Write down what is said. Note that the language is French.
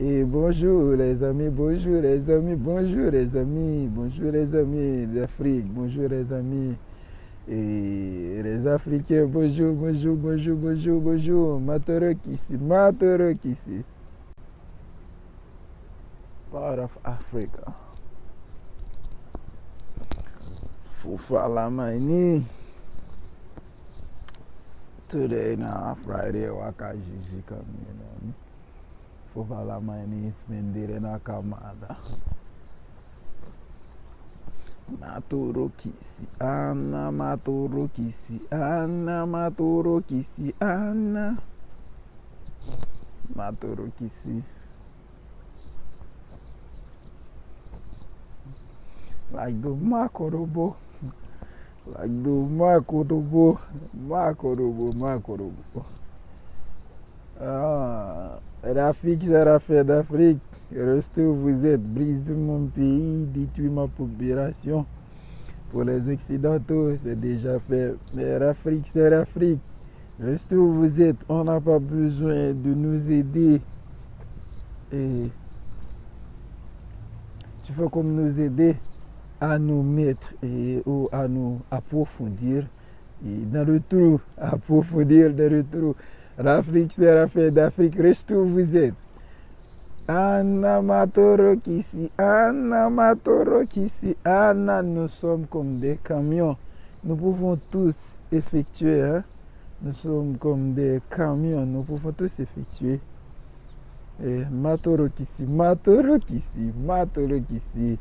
Et bonjour les amis, bonjour les amis, bonjour les amis, bonjour les amis d'Afrique, bonjour les amis et les Africains, bonjour, bonjour, bonjour, bonjour, bonjour, Matorok ici, Matorok ici. Part of Africa. Fufalamani. Today now Friday wakajiji kamino. Fufalamani spendire na kamada. Matorokisi, Anna Matorokisi, Anna Matorokisi, Anna Matorokisi. Like the Makorobo, like the Makorobo, Makorobo, Makorobo. Rafik Sarafet d'Afrique, restez où vous êtes, brise mon pays, détruis ma population. Pour les Occidentaux, c'est déjà fait. Mais l'Afrique, c'est l'Afrique. Restez où vous êtes, on n'a pas besoin de nous aider. Et tu fais comme nous aider à nous mettre ou à nous approfondir dans le trou, approfondir dans le trou. L'Afrique sera faite d'Afrique, restez où vous êtes. Anna Matorokisi, Anna Matorokisi, Anna, nous sommes comme des camions. Nous pouvons tous effectuer, hein? Nous sommes comme des camions, nous pouvons tous effectuer. Et Matorokisi, Matorokisi, Matorokisi.